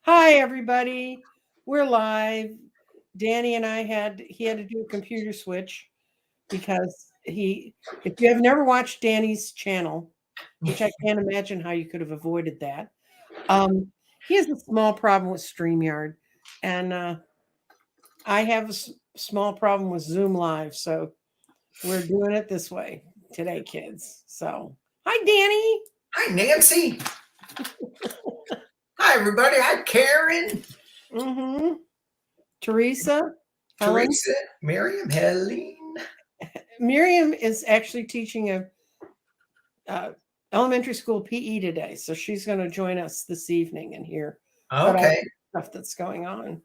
Hi, everybody. We're live. Danny and he had to do a computer switch because if you have never watched Danny's channel, which I can't imagine how you could have avoided that, he has a small problem with StreamYard. And I have a small problem with Zoom Live. So we're doing it this way today, kids. So, hi, Danny. Hi, Nancy. Hi, everybody. Hi, Karen. Teresa. Teresa. Miriam. Helene. Miriam is actually teaching a elementary school PE today, so she's going to join us this evening and hear about all the stuff that's going on.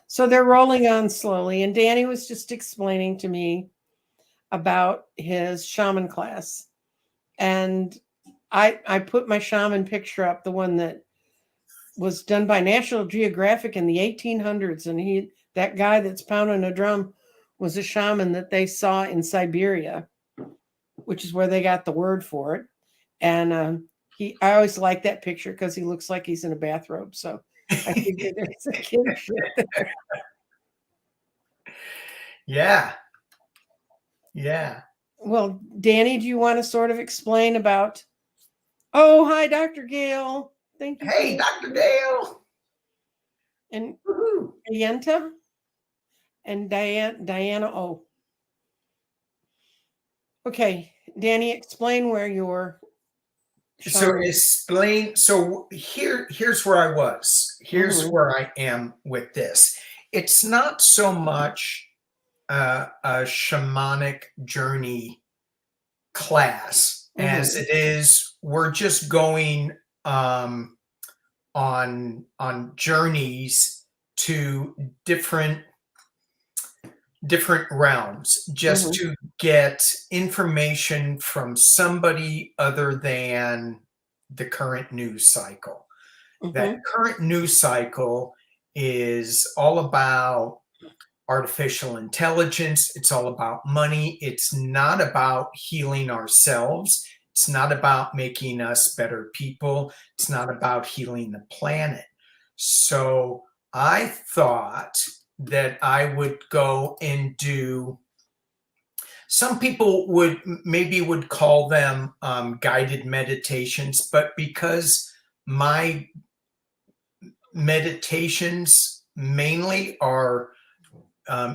So they're rolling on slowly, and Danny was just explaining to me about his shaman class, and I put my shaman picture up, the one that was done by National Geographic in the 1800s, and that guy that's pounding a drum was a shaman that they saw in Siberia, which is where they got the word for it. And I always like that picture because he looks like he's in a bathrobe. So I figured there's a kinship there. Yeah. Well, Danny, do you want to sort of explain about? Oh, hi, Dr. Gail. Thank you. Hey, Dr. Gail. And Ayenta and Diana O. Okay, Danny, explain where you're. So here's where I was. Here's where I am with this. It's not so much a shamanic journey class as it is we're just going on journeys to different realms just to get information from somebody other than the current news cycle. That current news cycle is all about artificial intelligence. It's all about money. It's not about healing ourselves. It's not about making us better people. It's not about healing the planet. So I thought that I would go and do, some people would call them guided meditations, but because my meditations mainly are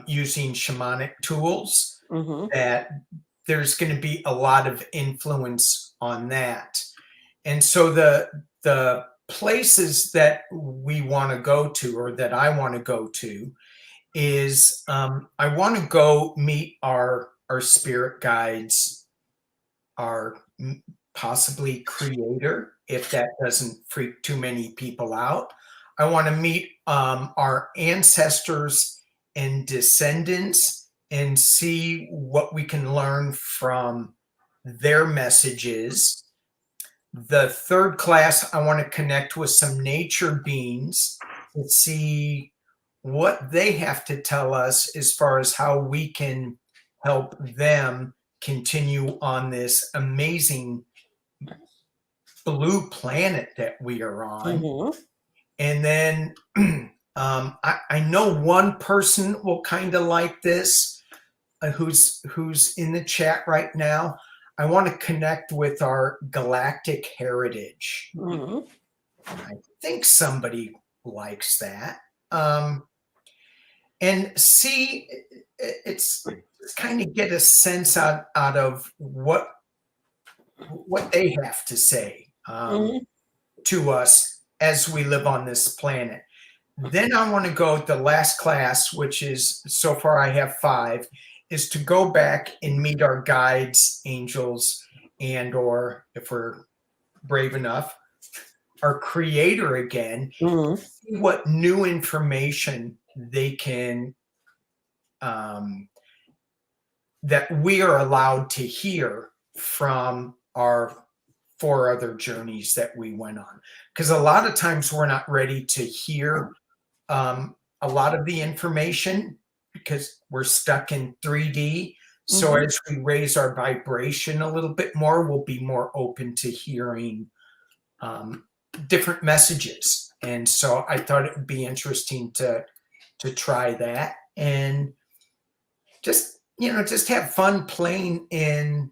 using shamanic tools, that there's going to be a lot of influence on that. And so the places that we want to go to, or that I want to go to, is I want to go meet our spirit guides, our possibly creator, if that doesn't freak too many people out. I want to meet our ancestors and descendants and see what we can learn from their messages. The third class, I want to connect with some nature beings to see what they have to tell us as far as how we can help them continue on this amazing blue planet that we are on. And then I know one person will kind of like this, who's in the chat right now. I want to connect with our galactic heritage. I think somebody likes that. And see, it's kind of get a sense out of what they have to say to us as we live on this planet. Then I want to go the last class, which is, so far I have 5, is to go back and meet our guides, angels, and, or if we're brave enough, our creator again, see what new information they can, that we are allowed to hear from our 4 other journeys that we went on. Because a lot of times we're not ready to hear a lot of the information because we're stuck in 3D. So as we raise our vibration a little bit more, we'll be more open to hearing different messages. And so I thought it would be interesting to try that, and just, just have fun playing in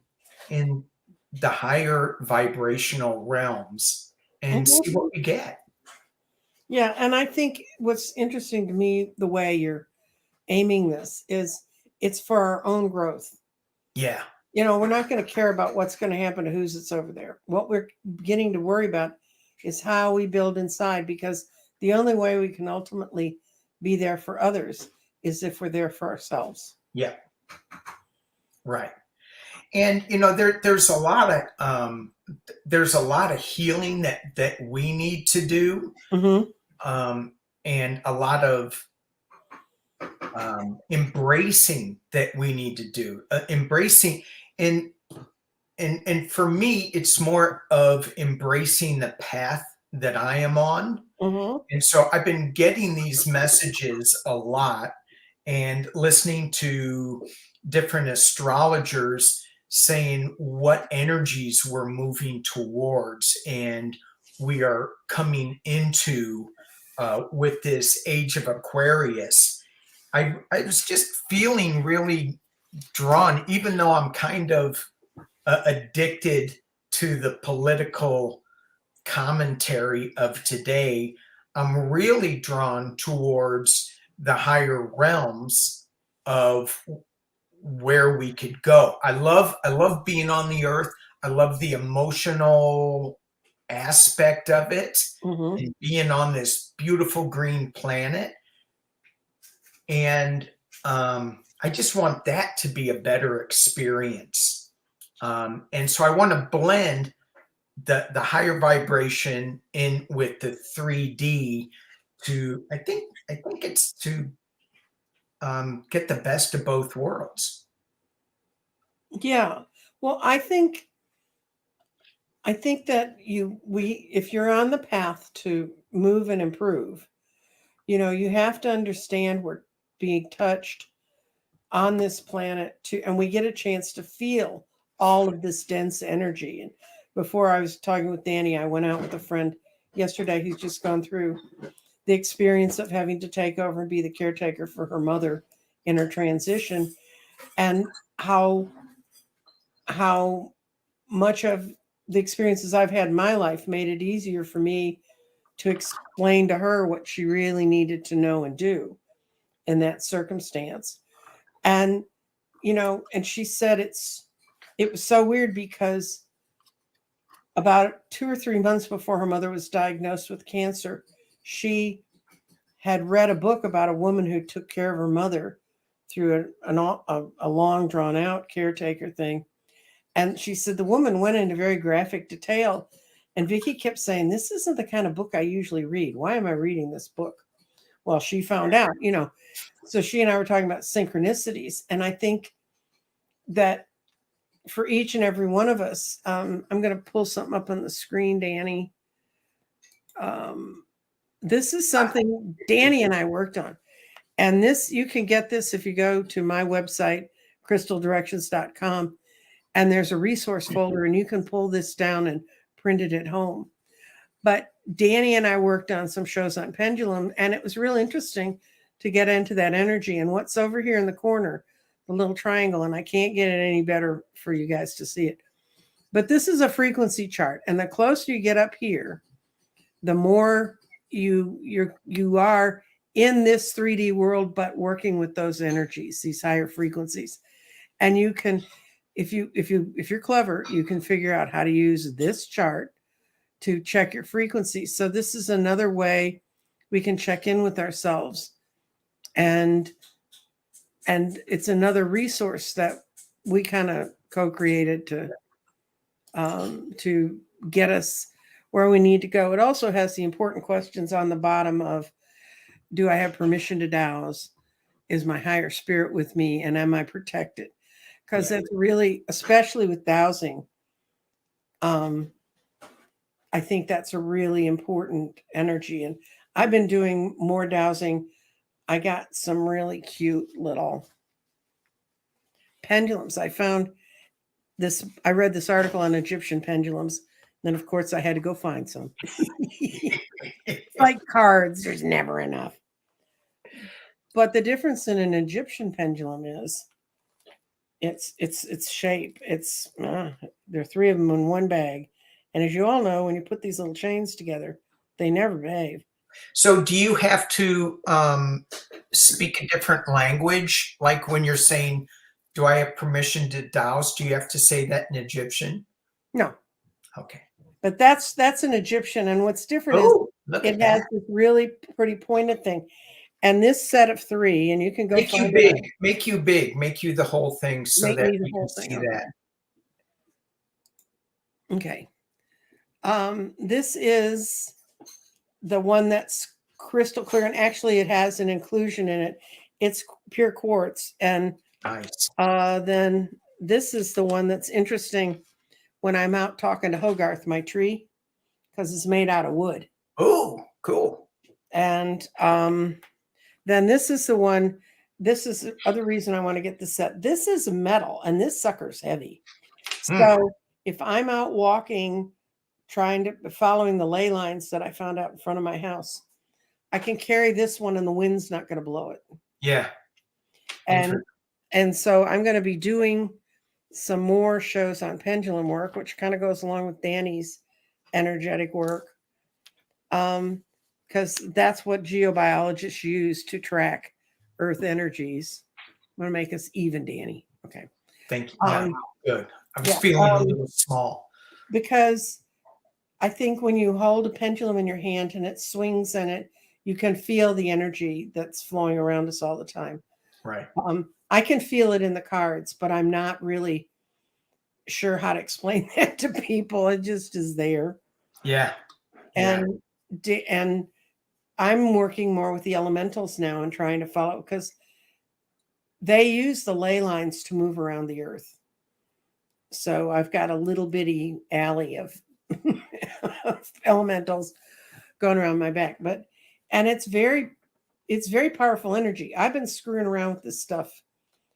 the higher vibrational realms and see what we get. Yeah, and I think what's interesting to me, the way you're aiming this, is it's for our own growth. Yeah. We're not going to care about what's going to happen to who's it's over there. What we're beginning to worry about is how we build inside, because the only way we can ultimately be there for others is if we're there for ourselves. Yeah. Right. And there's a lot of healing that we need to do, and a lot of embracing that we need to do. Embracing, and for me, it's more of embracing the path that I am on. And so I've been getting these messages a lot and listening to different astrologers saying what energies we're moving towards and we are coming into with this age of Aquarius. I was just feeling really drawn, even though I'm kind of addicted to the political commentary of today. I'm really drawn towards the higher realms of where we could go. I love being on the earth. I love the emotional aspect of it, and being on this beautiful green planet. And I just want that to be a better experience. And so I want to blend the higher vibration in with the 3D to, I think it's to get the best of both worlds. Yeah. Well, I think that if you're on the path to move and improve, you have to understand we're being touched on this planet too, and we get a chance to feel all of this dense energy. And before I was talking with Danny, I went out with a friend yesterday who's just gone through the experience of having to take over and be the caretaker for her mother in her transition, and how much of the experiences I've had in my life made it easier for me to explain to her what she really needed to know and do in that circumstance. And, and she said it was so weird because about 2 or 3 months before her mother was diagnosed with cancer, she had read a book about a woman who took care of her mother through a long drawn out caretaker thing. And she said the woman went into very graphic detail. And Vicki kept saying, this isn't the kind of book I usually read. Why am I reading this book? Well, she found out, So she and I were talking about synchronicities. And I think that for each and every one of us, I'm going to pull something up on the screen, Danny. This is something Danny and I worked on. And you can get this if you go to my website, crystaldirections.com. And there's a resource folder, and you can pull this down and print it at home. But Danny and I worked on some shows on pendulum, and it was real interesting to get into that energy. And what's over here in the corner, the little triangle, and I can't get it any better for you guys to see it. But this is a frequency chart, and the closer you get up here, the more you are in this 3D world, but working with those energies, these higher frequencies. And you can, if you're clever, you can figure out how to use this chart to check your frequency. So this is another way we can check in with ourselves. And it's another resource that we kind of co-created to get us where we need to go. It also has the important questions on the bottom of, do I have permission to dowse? Is my higher spirit with me? And am I protected? Because that's really, especially with dowsing, I think that's a really important energy. And I've been doing more dowsing. I got some really cute little pendulums. I found this, I read this article on Egyptian pendulums, Then, of course, I had to go find some. Like cards, there's never enough. But the difference in an Egyptian pendulum is its shape. There are 3 of them in one bag. And as you all know, when you put these little chains together, they never behave. So do you have to speak a different language? Like when you're saying, do I have permission to douse? Do you have to say that in Egyptian? No. Okay. But that's an Egyptian. And what's different is it has this really pretty pointed thing. And this set of 3, and you can go make you big, make you big, make you the whole thing so that you can see that. Okay. This is the one that's crystal clear, and actually it has an inclusion in it. It's pure quartz. And nice. Then this is the one that's interesting when I'm out talking to Hogarth, my tree, because it's made out of wood. Oh, cool. And then this is the one, this is the other reason I want to get this set. This is metal, and this sucker's heavy. So if I'm out walking, following the ley lines that I found out in front of my house, I can carry this one and the wind's not going to blow it. Yeah. And so I'm going to be doing some more shows on pendulum work, which kind of goes along with Danny's energetic work. Because that's what geobiologists use to track Earth energies. I'm going to make us even, Danny. Okay. Thank you. Yeah, good. I was feeling a little small. Because I think when you hold a pendulum in your hand and it swings in it, you can feel the energy that's flowing around us all the time. Right. I can feel it in the cards, but I'm not really sure how to explain that to people. It just is there. Yeah. And I'm working more with the elementals now and trying to follow, because they use the ley lines to move around the earth. So I've got a little bitty alley of elementals going around my back, and it's very powerful energy. I've been screwing around with this stuff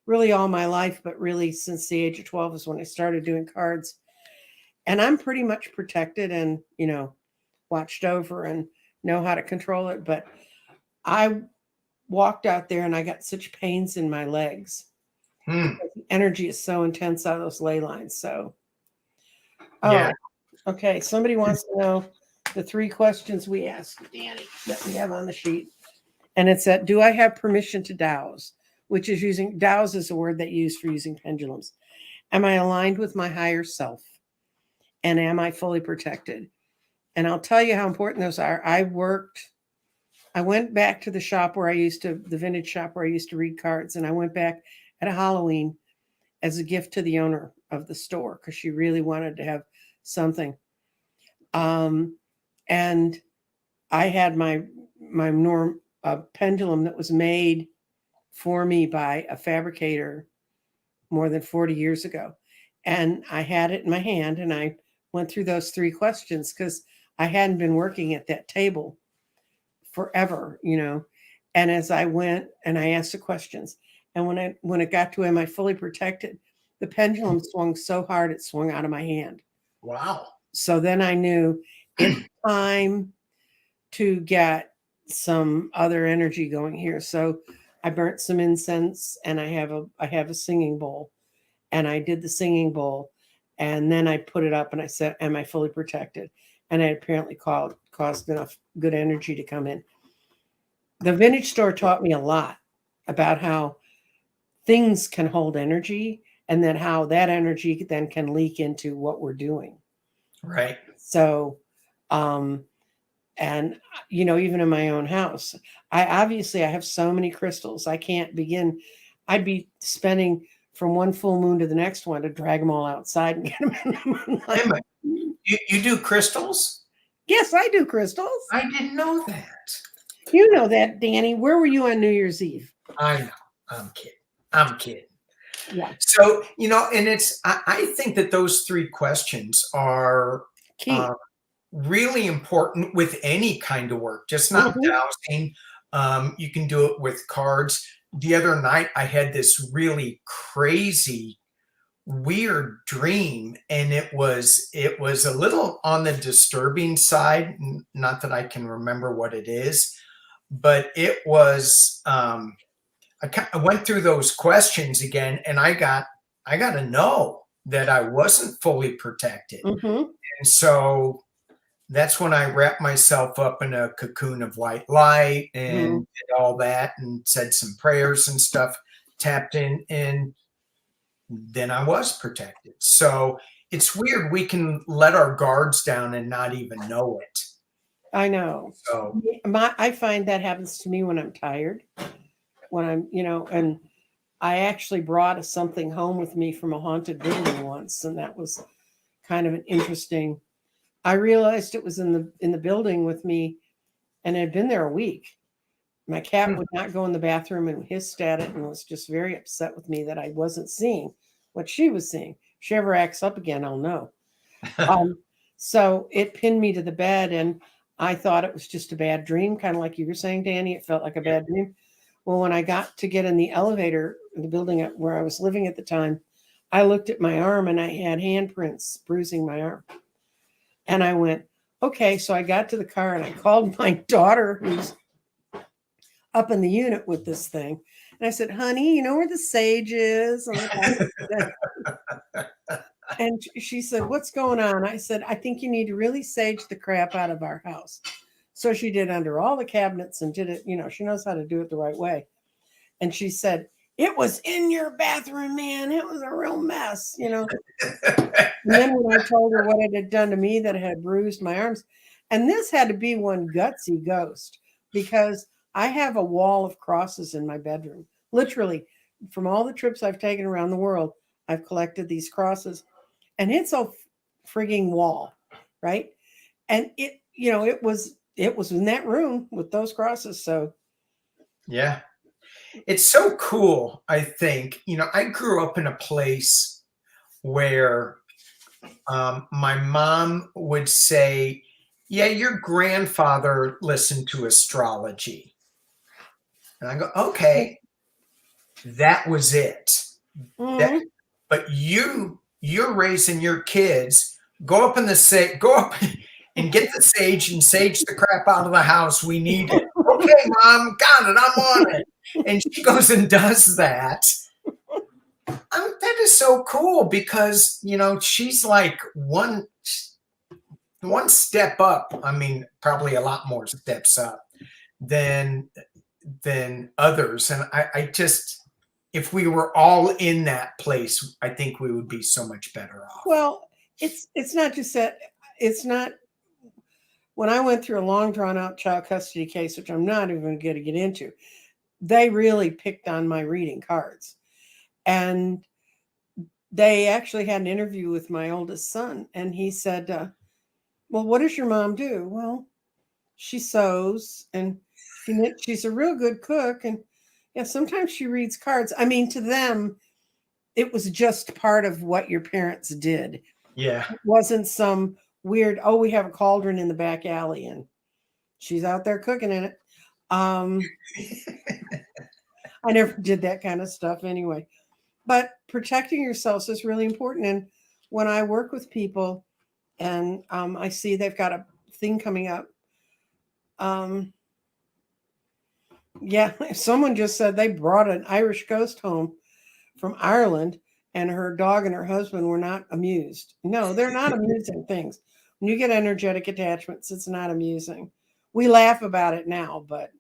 really all my life, but really since the age of 12 is when I started doing cards. And I'm pretty much protected and, watched over and know how to control it. But I walked out there and I got such pains in my legs. The energy is so intense out of those ley lines. So, okay. Somebody wants to know the 3 questions we asked Danny that we have on the sheet. And it's that, do I have permission to douse? Which is douse is a word that you use for using pendulums. Am I aligned with my higher self? And am I fully protected? And I'll tell you how important those are. I went back to the shop the vintage shop where I used to read cards. And I went back at a Halloween as a gift to the owner of the store, because she really wanted to have something. And I had my pendulum that was made for me by a fabricator more than 40 years ago. And I had it in my hand and I went through those 3 questions because I hadn't been working at that table forever, And as I went and I asked the questions, and when it got to, am I fully protected? The pendulum swung so hard it swung out of my hand. Wow. So then I knew it's time to get some other energy going here. So I burnt some incense and I have a singing bowl, and I did the singing bowl, and then I put it up and I said, am I fully protected? And it apparently caused enough good energy to come in. The vintage store taught me a lot about how things can hold energy, and then how that energy then can leak into what we're doing. Right. So, and even in my own house, I have so many crystals. I can't begin. I'd be spending from one full moon to the next one to drag them all outside and get them in the moonlight. You do crystals? Yes, I do crystals. I didn't know that. You know that, Danny. Where were you on New Year's Eve? I know. I'm kidding. Yeah. So, and I think that those 3 questions are key. Really important with any kind of work, just not dowsing. You can do it with cards. The other night, I had this really crazy weird dream, and it was a little on the disturbing side. Not that I can remember what it is, but it was. I went through those questions again, and I got to know that I wasn't fully protected, and so that's when I wrapped myself up in a cocoon of white light and did all that, and said some prayers and stuff, tapped in, and then I was protected. So it's weird. We can let our guards down and not even know it. I know. So I find that happens to me when I'm tired, when I'm, and I actually brought something home with me from a haunted building once. And that was kind of an interesting, I realized it was in the building with me, and it had been there a week. My cat would not go in the bathroom and hissed at it and was just very upset with me that I wasn't seeing what she was seeing. If she ever acts up again, I'll know. So it pinned me to the bed, and I thought it was just a bad dream, kind of like you were saying, Danny. It felt like a bad dream. Well, when I got to get in the elevator in the building where I was living at the time, I looked at my arm and I had handprints bruising my arm. And I went, okay. So I got to the car and I called my daughter, who's up in the unit with this thing. And I said, honey, you know where the sage is? And she said, what's going on? I said, I think you need to really sage the crap out of our house. So she did under all the cabinets and did it. She knows how to do it the right way. And she said, it was in your bathroom, man. It was a real mess, And then when I told her what it had done to me, that it had bruised my arms. And this had to be one gutsy ghost, because I have a wall of crosses in my bedroom. Literally, from all the trips I've taken around the world, I've collected these crosses, and it's a frigging wall, right? And it was in that room with those crosses. So yeah, it's so cool. I think, I grew up in a place where my mom would say, yeah, your grandfather listened to astrology. And I go, okay, that was it. But you're raising your kids. Go up and get the sage and sage the crap out of the house. We need it. Okay, Mom, got it. I'm on it. And she goes and does that. That is so cool, because she's like one step up. I mean, probably a lot more steps up than others. And I just, if we were all in that place, I think we would be so much better off. Well, it's not just that. It's not. When I went through a long, drawn out child custody case, which I'm not even going to get into, they really picked on my reading cards. And they actually had an interview with my oldest son. And he said, well, what does your mom do? Well, she sews, and she's a real good cook. And yeah, sometimes she reads cards. I mean, to them, it was just part of what your parents did. Yeah. It wasn't some weird, we have a cauldron in the back alley and she's out there cooking in it. I never did that kind of stuff anyway. But protecting yourselves is really important. And when I work with people and I see they've got a thing coming up, someone just said they brought an Irish ghost home from Ireland, and her dog and her husband were not amused. No, they're not amusing things. When you get energetic attachments, it's not amusing. We laugh about it now, but.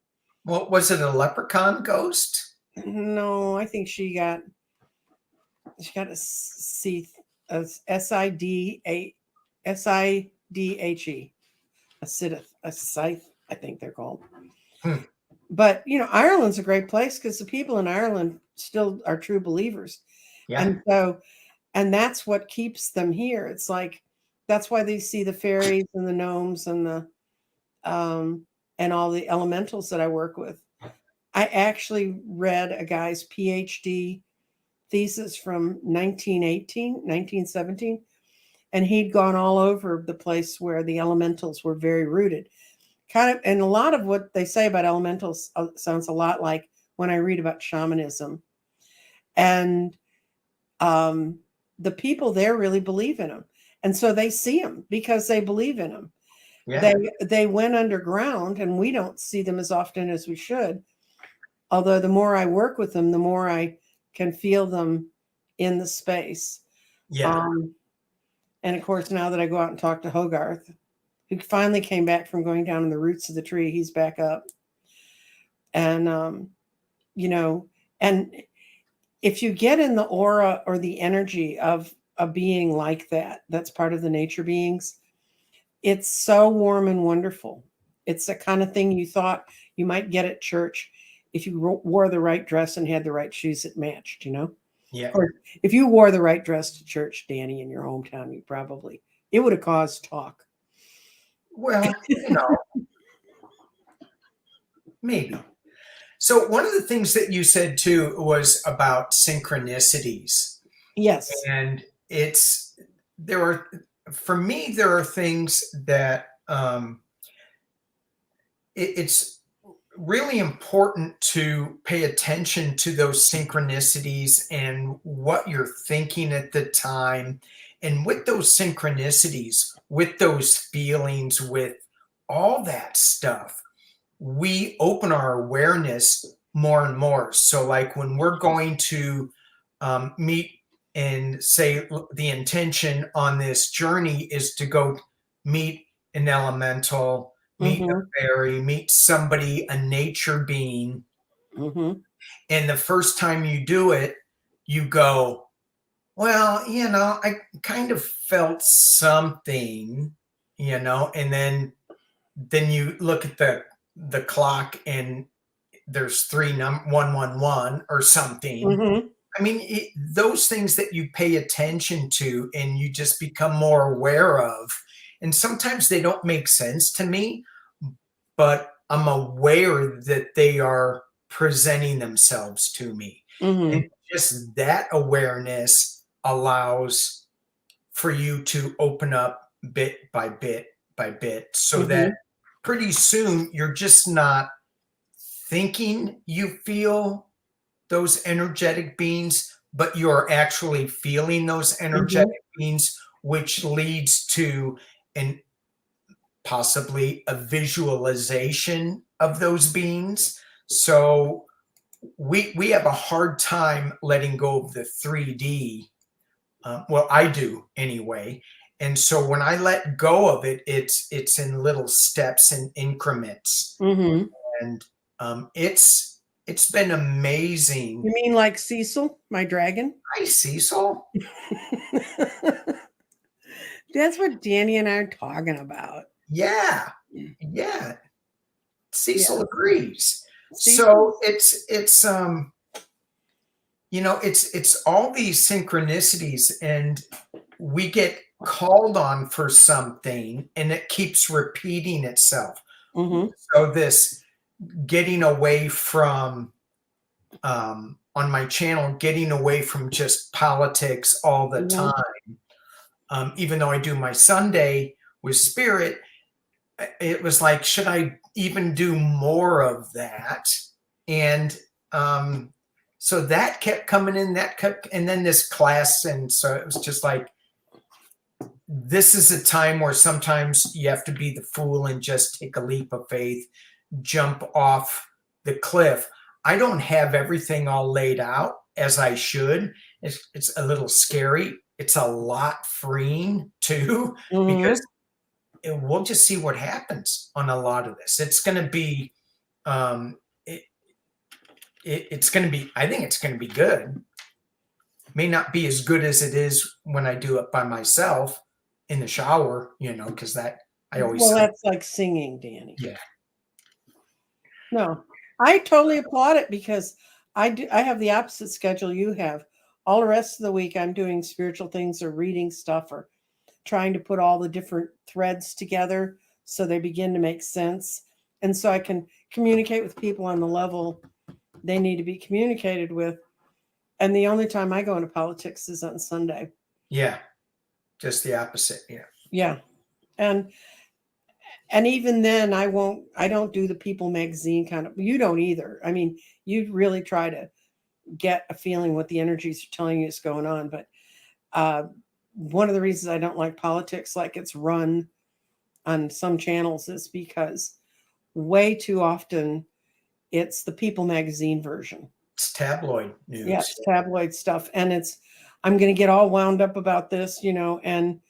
Well, was it a leprechaun ghost? No, I think she got a scythe, a S-I-D-H-E, a scythe, I think they're called. But, Ireland's a great place because the people in Ireland still are true believers. Yeah. And that's what keeps them here. It's like, that's why they see the fairies and the gnomes and the, and all the elementals that I work with. I actually read a guy's PhD thesis from 1917, and he'd gone all over the place where the elementals were very rooted. And a lot of what they say about elementals sounds a lot like when I read about shamanism. And the people there really believe in him. And so they see him because they believe in him. Yeah. They went underground, and we don't see them as often as we should. Although the more I work with them, the more I can feel them in the space. Yeah. And of course, now that I go out and talk to Hogarth, who finally came back from going down in the roots of the tree, he's back up. And, you know, and if you get in the aura or the energy of a being like that, that's part of the nature beings, it's so warm and wonderful. It's the kind of thing you thought you might get at church if you wore the right dress and had the right shoes that matched, you know? Yeah. Or if you wore the right dress to church, Danny, in your hometown, it would have caused talk. Well, you know, maybe. So one of the things that you said too was about synchronicities. Yes. And for me, there are things that it's really important to pay attention to those synchronicities and what you're thinking at the time. And with those synchronicities, with those feelings, with all that stuff, we open our awareness more and more. So like when we're going to meet, and say the intention on this journey is to go meet an elemental, meet a fairy, meet somebody, a nature being. And the first time you do it, you go, well, you know, I kind of felt something, you know, and then you look at the clock and there's 111 or something. I mean, those things that you pay attention to and you just become more aware of. And sometimes they don't make sense to me, but I'm aware that they are presenting themselves to me. And just that awareness allows for you to open up bit by bit by bit, so that pretty soon you're just not thinking you feel those energetic beings, but you're actually feeling those energetic beings, which leads to possibly a visualization of those beings. So we have a hard time letting go of the 3D. Well, I do anyway. And so when I let go of it, it's in little steps and increments. And it's been amazing. You mean like Cecil, my dragon? Hi, Cecil. That's what Danny and I are talking about. Yeah. Yeah. Cecil agrees. So it's you know, it's all these synchronicities, and we get called on for something and it keeps repeating itself. So this getting away from on my channel, getting away from just politics all the time. Even though I do my Sunday with spirit, it was like, should I even do more of that? And so that kept coming in, and then this class. And so it was just like, this is a time where sometimes you have to be the fool and just take a leap of faith, jump off the cliff. I don't have everything all laid out as I should. It's a little scary. It's a lot freeing too, because we'll just see what happens on a lot of this. It's going to be, it's going to be, I think it's going to be good. May not be as good as it is when I do it by myself in the shower, you know, because that I always. Well, that's like singing, Danny. Yeah. No, I totally applaud it, because I have the opposite schedule you have. All the rest of the week, I'm doing spiritual things or reading stuff or trying to put all the different threads together so they begin to make sense. And so I can communicate with people on the level they need to be communicated with. And the only time I go into politics is on Sunday. Yeah. Just the opposite. Yeah. Yeah. And even then I don't do the People magazine kind of, you don't either. I mean, you really try to get a feeling what the energies are telling you is going on. But One of the reasons I don't like politics like it's run on some channels is because way too often it's the People magazine version. It's tabloid news. Yeah, it's tabloid stuff. And I'm going to get all wound up about this, and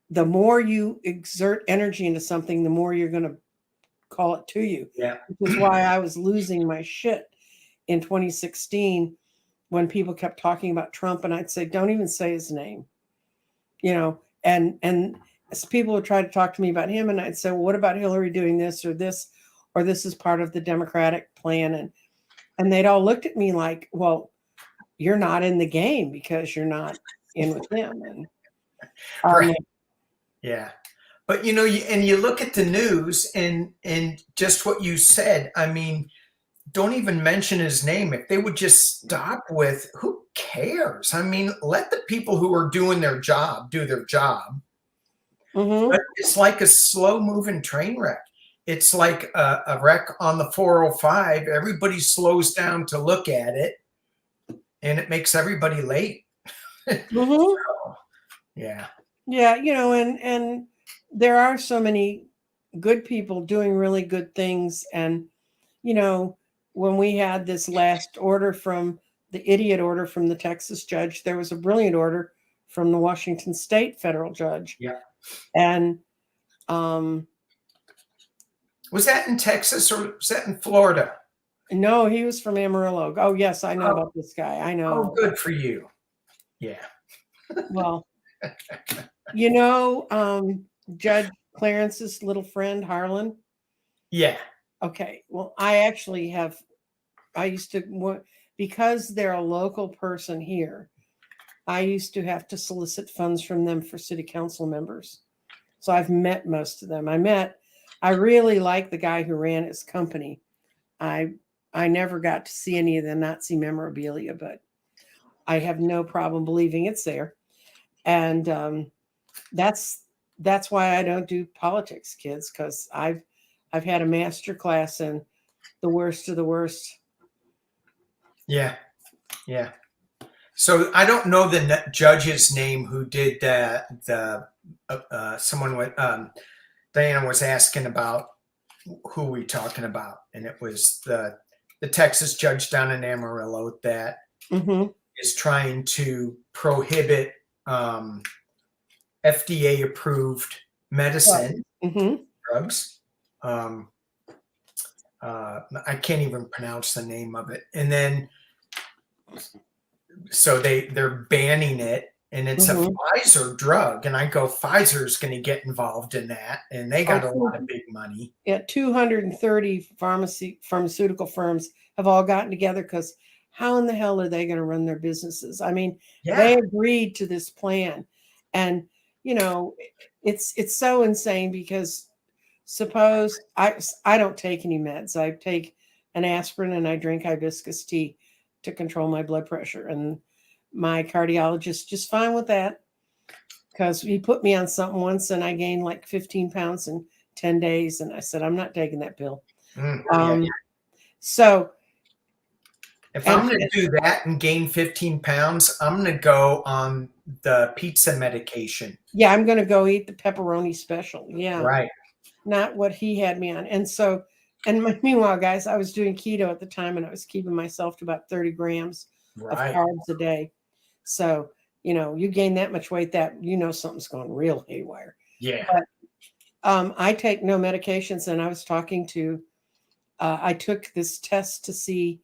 the more you exert energy into something, the more you're going to call it to you. Yeah. Which is why I was losing my shit in 2016 when people kept talking about Trump, and I'd say, don't even say his name, and as people would try to talk to me about him, and I'd say, well, what about Hillary doing this, or this is part of the Democratic plan? And they'd all looked at me like, well, you're not in the game because you're not in with them. And right. Yeah. But you look at the news and just what you said, I mean, don't even mention his name. If they would just stop with, who cares? I mean, let the people who are doing their job do their job. Mm-hmm. But it's like a slow moving train wreck. It's like a wreck on the 405. Everybody slows down to look at it, and it makes everybody late. Mm-hmm. So, yeah. Yeah, and there are so many good people doing really good things. And, when we had this last order from the idiot order from the Texas judge, there was a brilliant order from the Washington State federal judge. Yeah. And was that in Texas or was that in Florida? No, he was from Amarillo. Oh, yes, I know about this guy. I know. Oh, good for you. Yeah. Well, Judge Clarence's little friend, Harlan. Yeah. Okay. Well, I used to, because they're a local person here, I used to have to solicit funds from them for city council members. So I've met most of them. I really like the guy who ran his company. I never got to see any of the Nazi memorabilia, but I have no problem believing it's there. And that's why I don't do politics, kids, because I've had a master class in the worst of the worst. Yeah. Yeah. So I don't know the judge's name who did that. Someone with Diana was asking about who we talking about, and it was the Texas judge down in Amarillo that is trying to prohibit FDA approved medicine, drugs. I can't even pronounce the name of it. And then, so they're banning it, and it's a Pfizer drug. And I go, Pfizer's going to get involved in that, and they got a lot of big money. Yeah, 230 pharmaceutical firms have all gotten together because how in the hell are they going to run their businesses? I mean, they agreed to this plan, and it's so insane because suppose I don't take any meds. I take an aspirin and I drink hibiscus tea to control my blood pressure, and my cardiologist just fine with that because he put me on something once and I gained like 15 pounds in 10 days, and I said, I'm not taking that pill. So if I'm going to do that and gain 15 pounds, I'm going to go on the pizza medication. Yeah, I'm going to go eat the pepperoni special. Yeah. Right. Not what he had me on. And so, meanwhile, guys, I was doing keto at the time, and I was keeping myself to about 30 grams of carbs a day. So, you gain that much weight, that something's going real haywire. Yeah. But I take no medications, and I was talking to, I took this test to see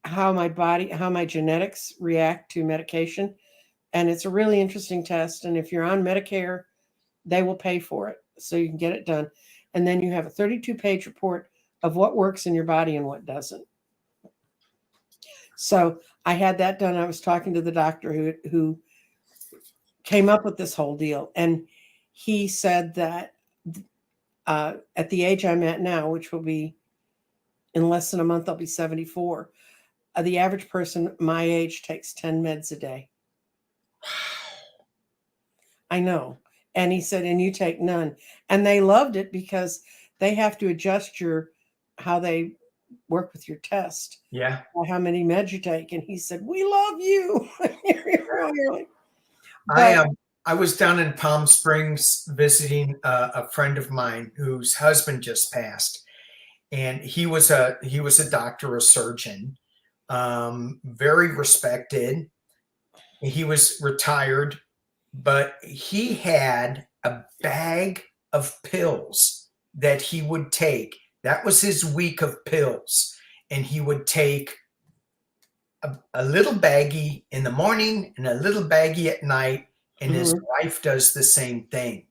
how my genetics react to medication. And it's a really interesting test. And if you're on Medicare, they will pay for it, so you can get it done. And then you have a 32-page report of what works in your body and what doesn't. So I had that done. I was talking to the doctor who came up with this whole deal. And he said that at the age I'm at now, which will be in less than a month, I'll be 74. The average person my age takes 10 meds a day. I know. And he said, and you take none. And they loved it because they have to adjust how they work with your test. Yeah. How many meds you take. And he said, we love you. I was down in Palm Springs visiting a friend of mine whose husband just passed, and he was a doctor, a surgeon, very respected. He was retired, but he had a bag of pills that he would take. That was his week of pills, and he would take a little baggie in the morning and a little baggie at night, and his wife does the same thing.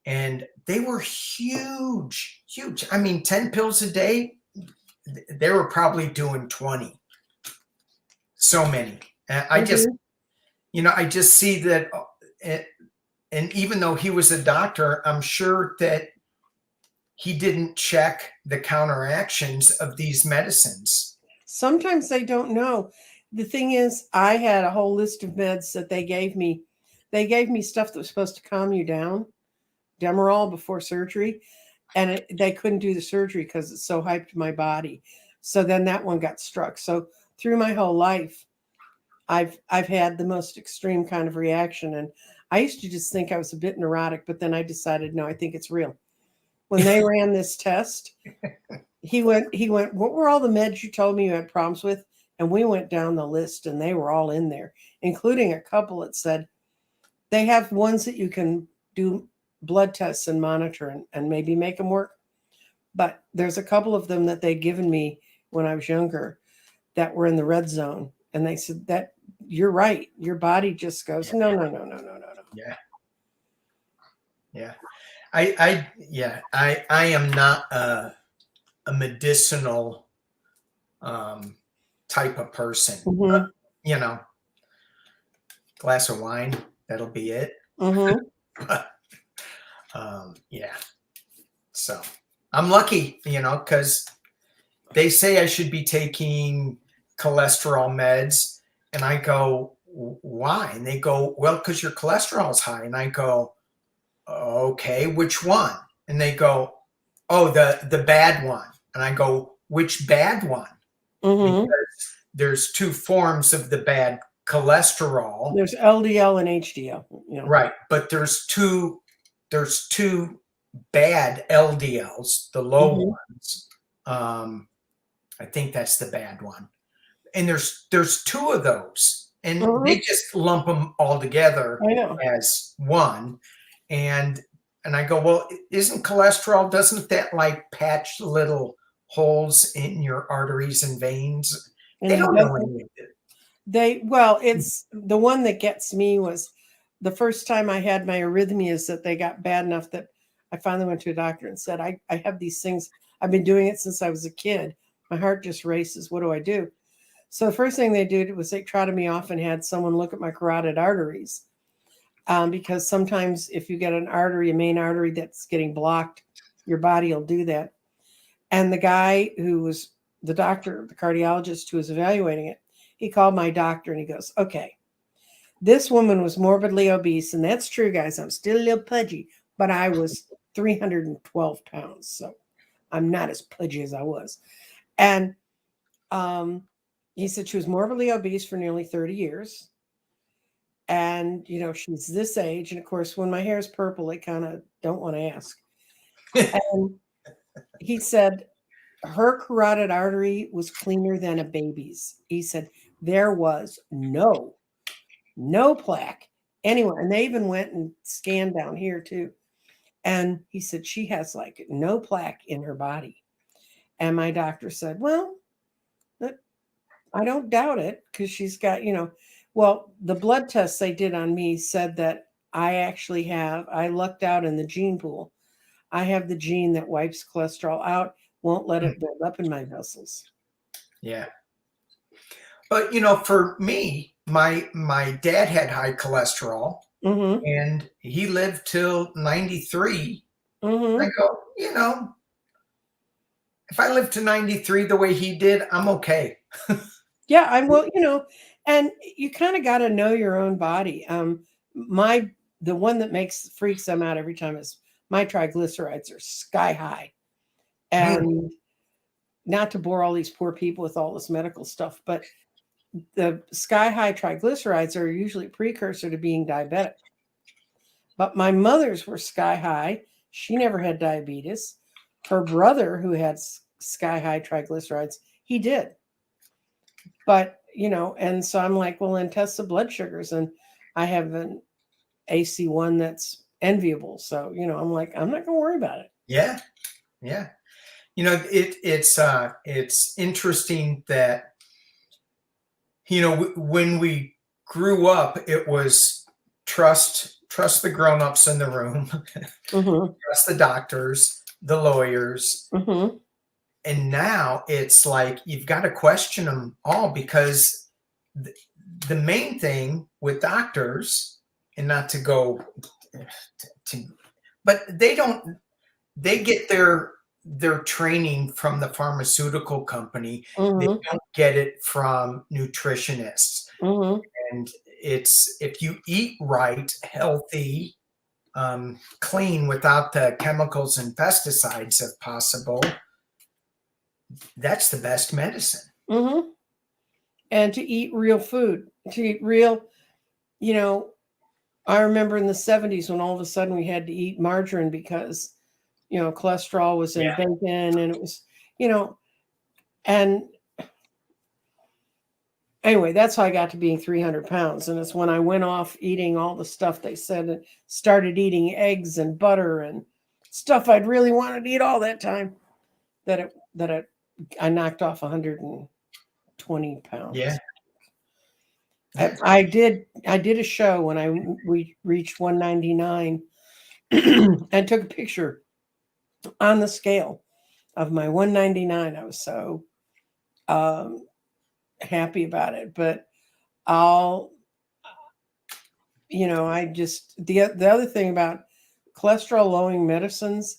And they were huge. I mean, 10 pills a day, they were probably doing 20. So many. And I just, I just see that. And even though he was a doctor, I'm sure that he didn't check the counteractions of these medicines. Sometimes they don't know. The thing is, I had a whole list of meds that they gave me. They gave me stuff that was supposed to calm you down, Demerol, before surgery. And they couldn't do the surgery because it so hyped my body. So then that one got struck. So through my whole life, I've had the most extreme kind of reaction. And I used to just think I was a bit neurotic, but then I decided, no, I think it's real. When they ran this test, he went, what were all the meds you told me you had problems with? And we went down the list and they were all in there, including a couple that said they have ones that you can do blood tests and monitor and maybe make them work. But there's a couple of them that they'd given me when I was younger that were in the red zone. And they said that you're right. Your body just goes, no. Yeah. Yeah. I am not a medicinal type of person. But, glass of wine, that'll be it. But, yeah. So I'm lucky, because they say I should be taking cholesterol meds, and I go, why? And they go, well, because your cholesterol is high. And I go, okay, which one? And they go, oh, the bad one. And I go, which bad one? Because there's two forms of the bad cholesterol. There's LDL and HDL. Right. But there's two bad LDLs, the low ones. I think that's the bad one. And there's two of those. And they just lump them all together as one. And I go, well, isn't cholesterol, doesn't that like patch little holes in your arteries and veins? They don't know any of it. Well, it's the one that gets me was the first time I had my arrhythmias that they got bad enough that I finally went to a doctor and said, I have these things. I've been doing it since I was a kid. My heart just races. What do I do? So the first thing they did was they trotted me off and had someone look at my carotid arteries. Because sometimes if you get a main artery that's getting blocked, your body will do that. And the guy who was the doctor, the cardiologist who was evaluating it, he called my doctor and he goes, okay, this woman was morbidly obese. And that's true, guys. I'm still a little pudgy, but I was 312 pounds. So I'm not as pudgy as I was. And he said she was morbidly obese for nearly 30 years. And, she's this age. And of course, when my hair is purple, I kind of don't want to ask. And he said her carotid artery was cleaner than a baby's. He said there was no plaque anywhere. And they even went and scanned down here too. And he said she has like no plaque in her body. And my doctor said, well, I don't doubt it because she's got, well, the blood tests they did on me said that I lucked out in the gene pool. I have the gene that wipes cholesterol out, won't let it build up in my vessels. Yeah. But, for me, my dad had high cholesterol and he lived till 93. I go, if I live to 93 the way he did, I'm okay. Yeah, I will, and you kind of got to know your own body. The one that freaks them out every time is my triglycerides are sky high. And not to bore all these poor people with all this medical stuff, but the sky high triglycerides are usually a precursor to being diabetic. But my mother's were sky high. She never had diabetes. Her brother, who had sky high triglycerides, he did. But, you know, and so I'm like, well, then test the blood sugars. And I have an AC1 that's enviable. So, you know, I'm like, I'm not going to worry about it. Yeah. Yeah. You know, it's interesting that, you know, when we grew up, it was trust the grown-ups in the room, trust the doctors, the lawyers. And now it's like you've got to question them all, because the main thing with doctors, and not to go but they get their training from the pharmaceutical company. They don't get it from nutritionists. And it's, if you eat right, healthy, clean, without the chemicals and pesticides if possible, that's the best medicine. And to eat real food, to eat real, you know, I remember in the 70s when all of a sudden we had to eat margarine because, you know, cholesterol was in bacon, and it was, you know, and anyway, that's how I got to being 300 pounds. And it's when I went off eating all the stuff they said, and started eating eggs and butter and stuff I'd really wanted to eat all that time, that I knocked off 120 pounds. Yeah. I did a show when we reached 199 and took a picture on the scale of my 199. I was so happy about it. But you know, I just, the other thing about cholesterol lowering medicines,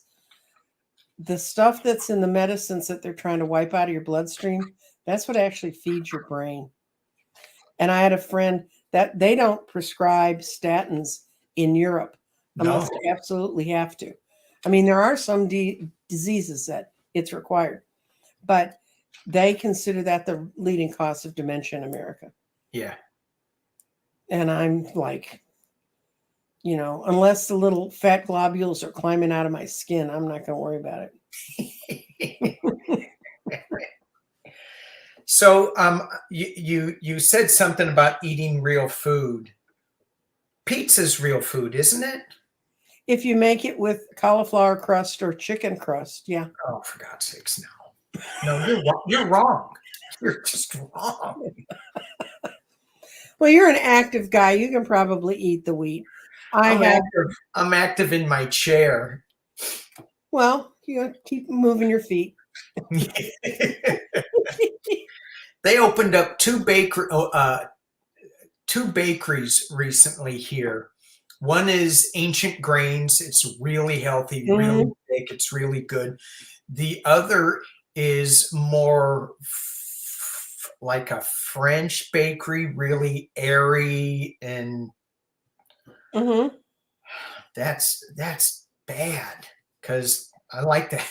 the stuff that's in the medicines that they're trying to wipe out of your bloodstream, that's what actually feeds your brain. And I had a friend that they don't prescribe statins in Europe unless they absolutely have to. I mean, there are some diseases that it's required, but they consider that the leading cause of dementia in America. Yeah. And I'm like, you know, unless the little fat globules are climbing out of my skin, I'm not going to worry about it. So you said something about eating real food. Pizza's real food, isn't it? If you make it with cauliflower crust or chicken crust, yeah. Oh, for God's sakes, no. No, you're wrong. You're just wrong. Well, you're an active guy. You can probably eat the wheat. I'm active in my chair. Well, you keep moving your feet. They opened up two bakeries recently here. One is Ancient Grains. It's really healthy, really thick. It's really good. The other is more like a French bakery, really airy, and that's bad, because I like that.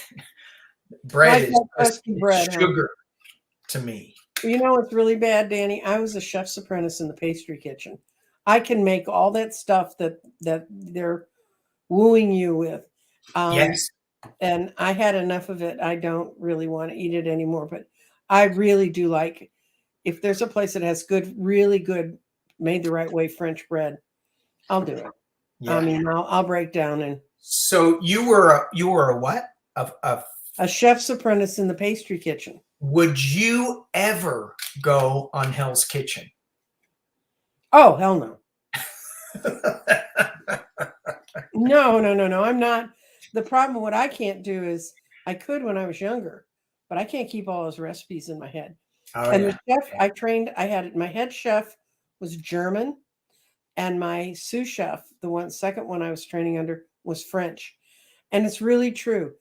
Bread is bread, sugar to me. You know what's really bad, Danny? I was a chef's apprentice in the pastry kitchen. I can make all that stuff that they're wooing you with. Yes. And I had enough of it. I don't really want to eat it anymore. But I really do like, if there's a place that has good, really good, made the right way French bread, I'll do it. Yeah. I mean, I'll break down. And so you were a what? A chef's apprentice in the pastry kitchen. Would you ever go on Hell's Kitchen? Oh, hell no. No. I'm not. The problem, what I can't do is, I could when I was younger, but I can't keep all those recipes in my head. And the chef I trained, my head chef was German, and my sous chef, the second one I was training under, was French. And it's really true.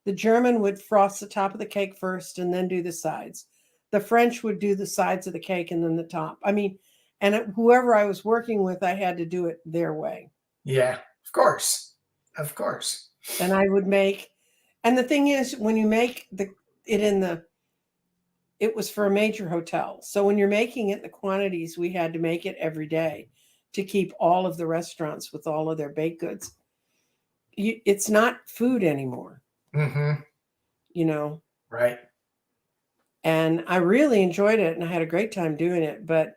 The German would frost the top of the cake first and then do the sides. The French would do the sides of the cake and then the top. I mean, and whoever I was working with, I had to do it their way. Yeah, of course. And I would make, and the thing is, when you make it in the it was for a major hotel. So when you're making it the quantities, we had to make it every day to keep all of the restaurants with all of their baked goods. It's not food anymore, you know? Right. And I really enjoyed it and I had a great time doing it. But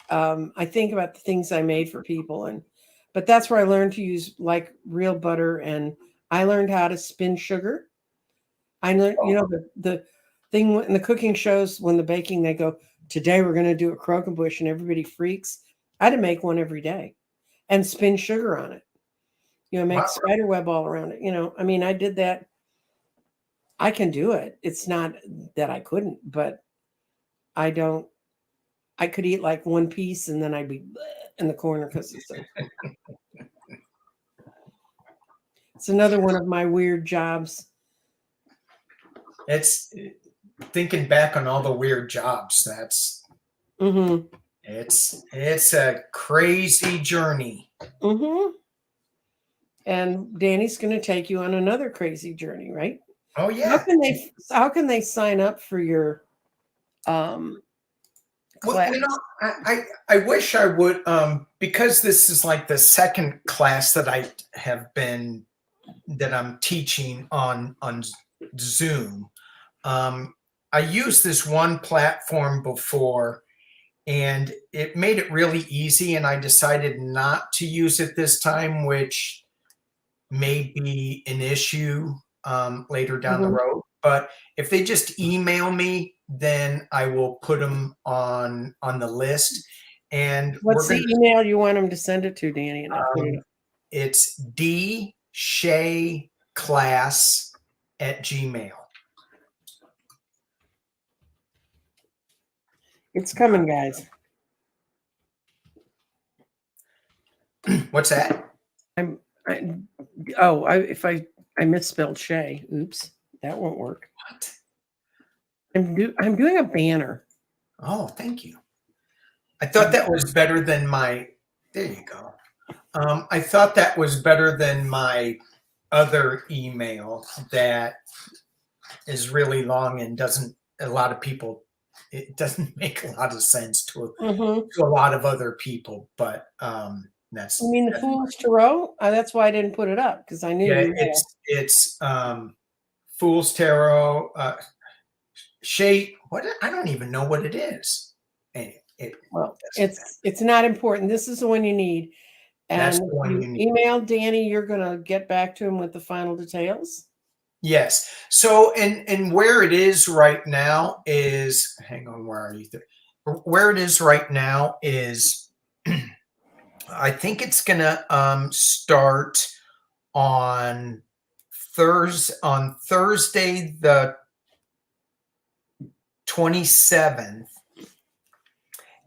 I think about the things I made for people, but that's where I learned to use like real butter, and I learned how to spin sugar. I learned, the thing in the cooking shows when the baking, they go, today we're going to do a croquembouche and everybody freaks. I had to make one every day and spin sugar on it. Make spider web all around it. I mean, I did that. I can do it. It's not that I couldn't, but I could eat like one piece and then I'd be in the corner because it's another one of my weird jobs. It's thinking back on all the weird jobs. That's it's a crazy journey. And Danny's going to take you on another crazy journey, right? Oh yeah. How can they sign up for your class? Well, I wish I would, because this is like the second class that I'm teaching on Zoom. I used this one platform before and it made it really easy, and I decided not to use it this time, which may be an issue later down the road. But if they just email me, then I will put them on the list. And what's the email you want them to send it to, Danny? And I'll put it up. It's dshayclass@gmail. It's coming, guys. What's that? I misspelled Shay. Oops, that won't work. What? I'm doing a banner. Oh, thank you. I thought that was better than my. There you go. I thought that was better than my other email that is really long and doesn't. A lot of people. It doesn't make a lot of sense to a lot of other people, but that's. You mean the Fool's Tarot? That's why I didn't put it up, because I knew. Yeah, it's Fool's Tarot. Shay, what? I don't even know what it is. It's not important. This is the one you need. And that's the one you need. Email Danny. You're going to get back to him with the final details. Yes. So, and where it is right now is, hang on, where are you? Where it is right now is, I think it's going to start on Thursday, the 27th.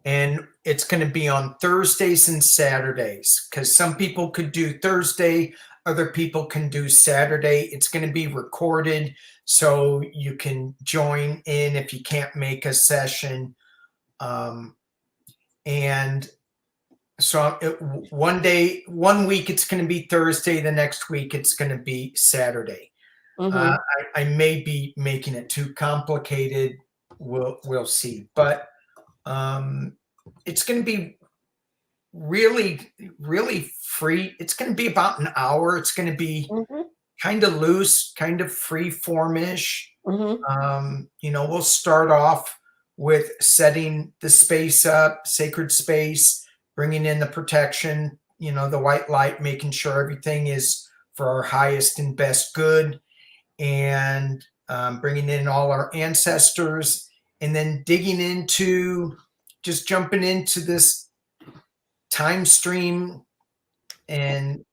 And it's going to be on Thursdays and Saturdays, because some people could do Thursday, other people can do Saturday. It's going to be recorded, so you can join in if you can't make a session. And so one week it's going to be Thursday, the next week it's going to be Saturday. I may be making it too complicated. We'll see, but it's going to be really, really free. It's going to be about an hour. It's going to be kind of loose, kind of free formish. We'll start off with setting the space up, sacred space, bringing in the protection, the white light, making sure everything is for our highest and best good, and bringing in all our ancestors, and then jumping into this time stream and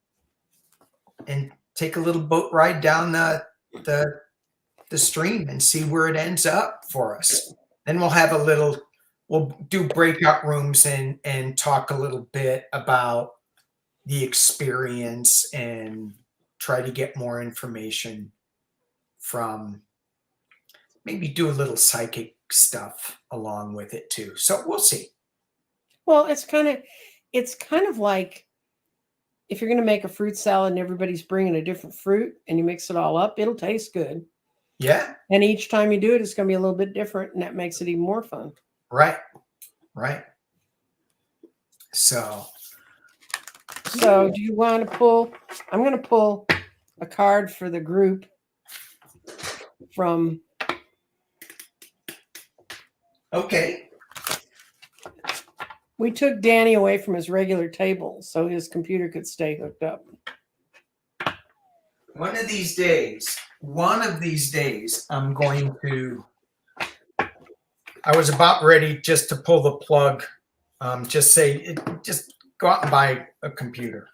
take a little boat ride down the stream and see where it ends up for us. Then we'll do breakout rooms and talk a little bit about the experience and try to get more information from, maybe do a little psychic stuff along with it too. So we'll see. Well, it's kind of like if you're going to make a fruit salad and everybody's bringing a different fruit and you mix it all up, it'll taste good. Yeah. And each time you do it, it's going to be a little bit different, and that makes it even more fun. Right. Right. So do you want to pull? I'm going to pull a card for the group from. Okay. We took Danny away from his regular table so his computer could stay hooked up. One of these days, I'm going to. I was about ready just to pull the plug. Just go out and buy a computer.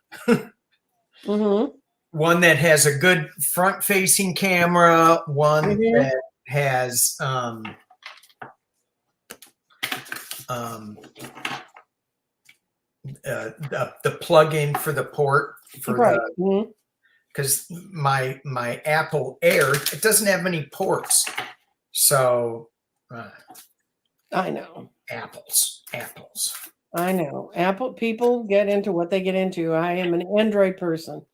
One that has a good front-facing camera. One that has the plug-in for the port for the. Because my Apple Air, it doesn't have any ports. So I know. Apples. I know. Apple people get into what they get into. I am an Android person.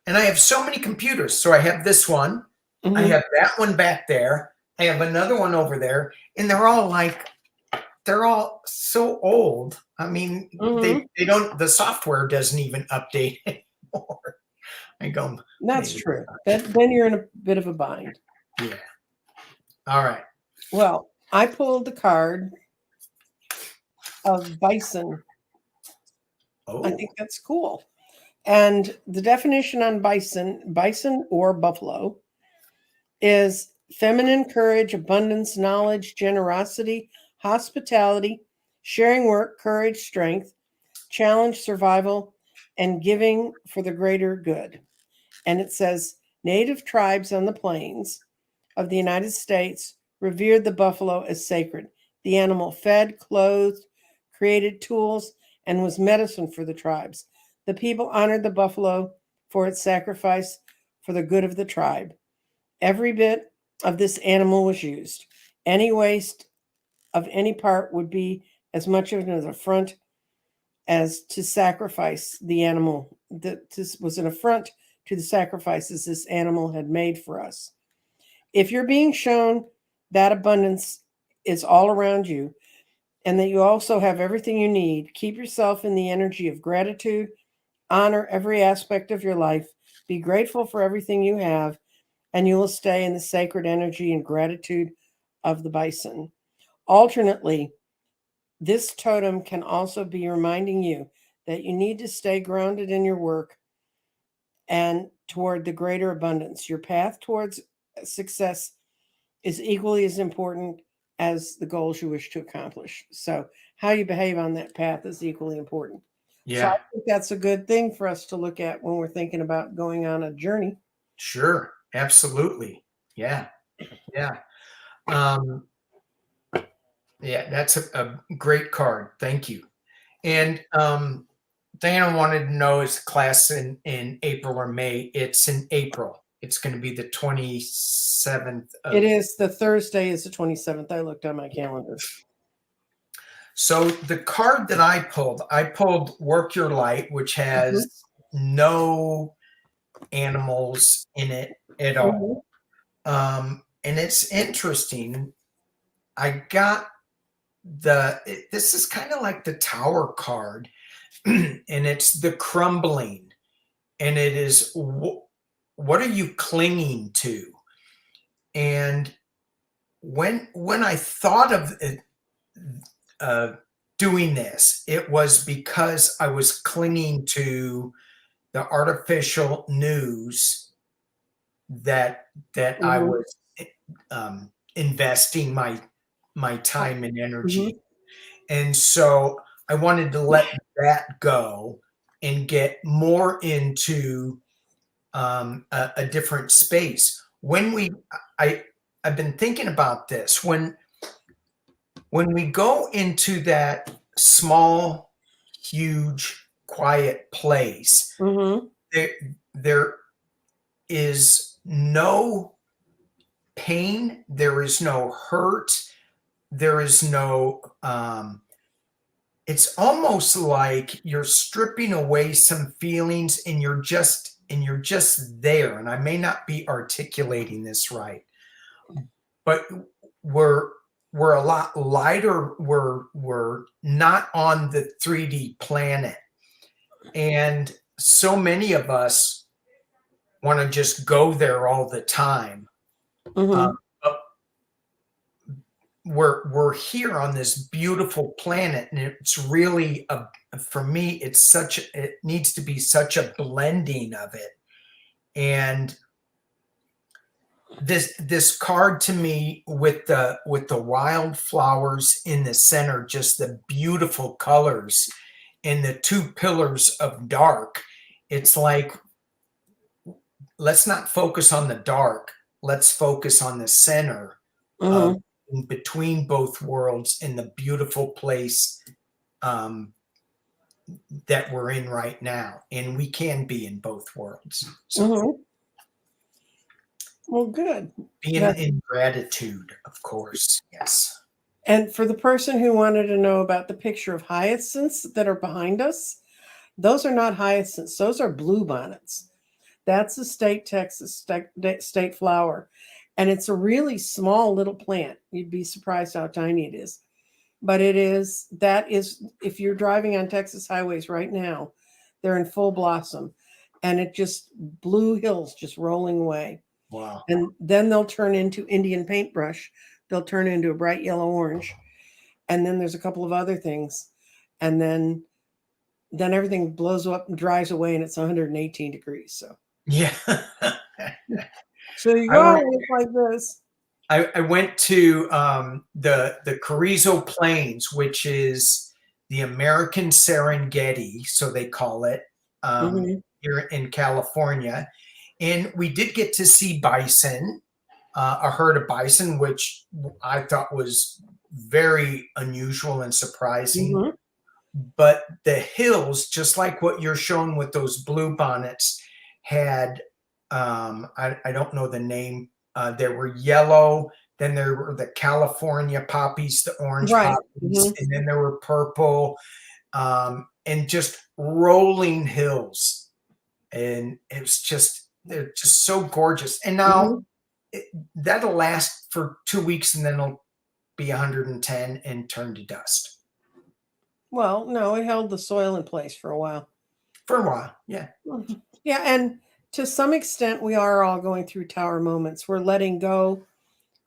And I have so many computers. So I have this one. I have that one back there. I have another one over there. And they're all so old. I mean, they don't, the software doesn't even update anymore. I go, that's true. Then you're in a bit of a bind. Yeah. All right. Well, I pulled the card of Bison. Oh. I think that's cool. And the definition on bison or buffalo, is feminine courage, abundance, knowledge, generosity, hospitality, sharing work, courage, strength, challenge, survival, and giving for the greater good. And it says, native tribes on the plains of the United States revered the buffalo as sacred. The animal fed, clothed, created tools, and was medicine for the tribes. The people honored the buffalo for its sacrifice for the good of the tribe. Every bit of this animal was used. Any waste of any part would be as much of an affront as to sacrifice the animal. This was an affront to the sacrifices this animal had made for us. If you're being shown that abundance is all around you and that you also have everything you need, keep yourself in the energy of gratitude, honor every aspect of your life, be grateful for everything you have, and you will stay in the sacred energy and gratitude of the bison. Alternately, this totem can also be reminding you that you need to stay grounded in your work and toward the greater abundance. Your path towards success is equally as important as the goals you wish to accomplish. So how you behave on that path is equally important. Yeah. So I think that's a good thing for us to look at when we're thinking about going on a journey. Sure. Absolutely. Yeah. Yeah. Yeah, that's a great card. Thank you. And Diana wanted to know, is class in April or May? It's in April. It's going to be the 27th. It is. The Thursday is the 27th. I looked on my calendar. So the card that I pulled Work Your Light, which has no animals in it at all. And it's interesting. I got this is kind of like the Tower card, and it's the crumbling, and it is what are you clinging to? And when I thought of it, doing this, it was because I was clinging to the artificial news that I was investing my time and energy. And so I wanted to let that go and get more into a different space. I've been thinking about this. When we go into that small, huge, quiet place, there is no pain, there is no hurt, there is no it's almost like you're stripping away some feelings and you're just there. And I may not be articulating this right, but we're a lot lighter. We're not on the 3D planet, and so many of us want to just go there all the time. Mm-hmm. We're here on this beautiful planet, and it's really for me, it needs to be such a blending of it. And this card to me with the wildflowers in the center, just the beautiful colors and the two pillars of dark. It's like, let's not focus on the dark. Let's focus on the center of in between both worlds in the beautiful place that we're in right now. And we can be in both worlds. So well, good. Being in gratitude, of course. Yes. And for the person who wanted to know about the picture of hyacinths that are behind us, those are not hyacinths. Those are bluebonnets. That's a state Texas state flower. And it's a really small little plant. You'd be surprised how tiny it is. But that is, if you're driving on Texas highways right now, they're in full blossom. And it just, blue hills just rolling away. Wow. And then they'll turn into Indian paintbrush. They'll turn into a bright yellow orange. And then there's a couple of other things. And then everything blows up and dries away, and it's 118 degrees. So yeah. So you go like this. I went to the Carrizo Plains, which is the American Serengeti, so they call it, here in California. And we did get to see bison, a herd of bison, which I thought was very unusual and surprising. But the hills, just like what you're showing with those bluebonnets, had, I don't know the name, there were yellow, then there were the California poppies, the orange poppies, and then there were purple, and just rolling hills. And it was just, they're just so gorgeous. And now that'll last for 2 weeks, and then it'll be 110 and turn to dust. Well, no, it held the soil in place for a while. For a while, yeah. Yeah, and to some extent, we are all going through tower moments. We're letting go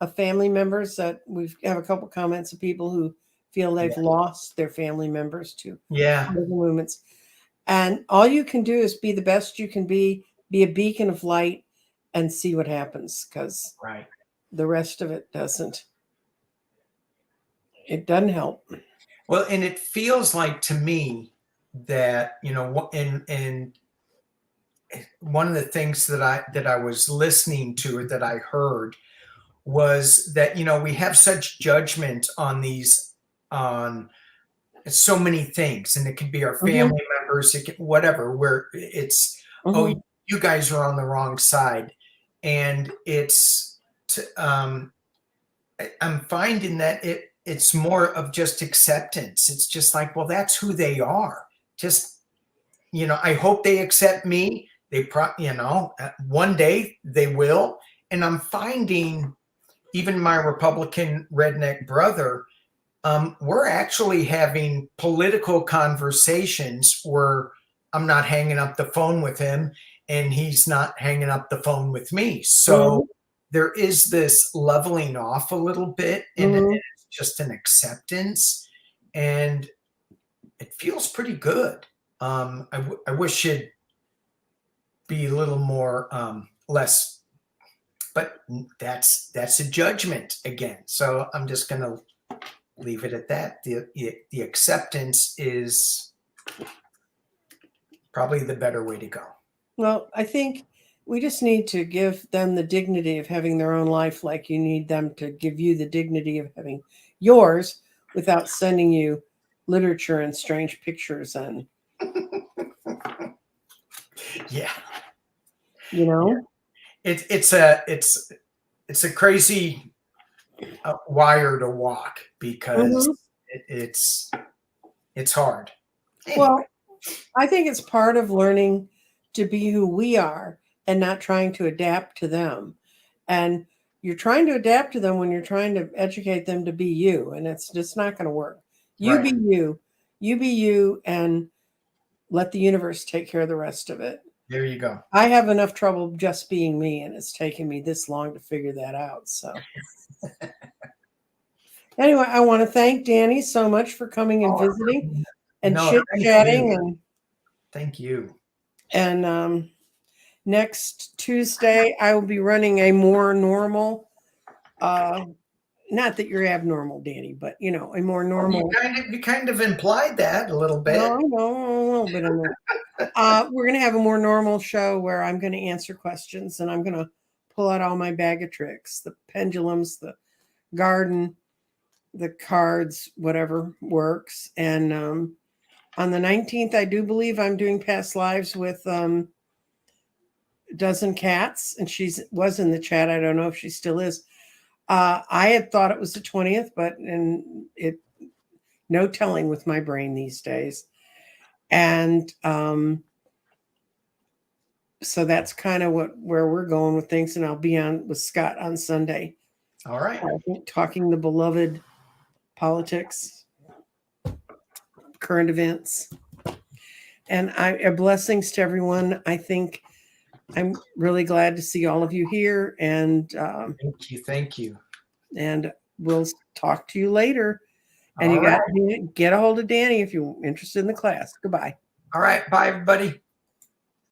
of family members. That we have a couple comments of people who feel they've lost their family members to moments. And all you can do is be the best you can be a beacon of light, and see what happens, because the rest of it doesn't. It doesn't help. Well, and it feels like to me that, you know, and one of the things that I was listening to, or that I heard, was that, you know, we have such judgment on so many things, and it could be our family members, it could, whatever, where it's, oh, you guys are on the wrong side. And I'm finding that it's more of just acceptance. It's just like, well, that's who they are. Just, you know, I hope they accept me. They you know, one day they will. And I'm finding even my Republican redneck brother, we're actually having political conversations where I'm not hanging up the phone with him, and he's not hanging up the phone with me. So there is this leveling off a little bit, and it's just an acceptance, and it feels pretty good. I wish it'd be a little more, less, but that's a judgment again. So I'm just going to leave it at that. The acceptance is probably the better way to go. Well, I think we just need to give them the dignity of having their own life, like you need them to give you the dignity of having yours, without sending you literature and strange pictures and you know, it's a crazy wire to walk, because it's hard. Anyway. Well, I think it's part of learning to be who we are and not trying to adapt to them. And you're trying to adapt to them when you're trying to educate them to be you, and it's just not going to work. You Right. be you, and let the universe take care of the rest of it. There you go. I have enough trouble just being me, and it's taken me this long to figure that out. So anyway, I want to thank Danny so much for coming and visiting and chit-chatting. And thank you. And next Tuesday, I will be running a more normal, not that you're abnormal, Danny, but a more normal. You kind of implied that a little bit. No, a little bit in there. We're going to have a more normal show where I'm going to answer questions, and I'm going to pull out all my bag of tricks, the pendulums, the garden, the cards, whatever works. And on the 19th, I do believe I'm doing past lives with Dozen Cats, and she was in the chat. I don't know if she still is. I had thought it was the 20th, but no telling with my brain these days. And so that's kind of where we're going with things. And I'll be on with Scott on Sunday. All right. Talking the beloved politics, current events. And blessings to everyone. I think I'm really glad to see all of you here. And thank you. And we'll talk to you later. And got to get a hold of Danny if you're interested in the class. Goodbye. All right. Bye, everybody.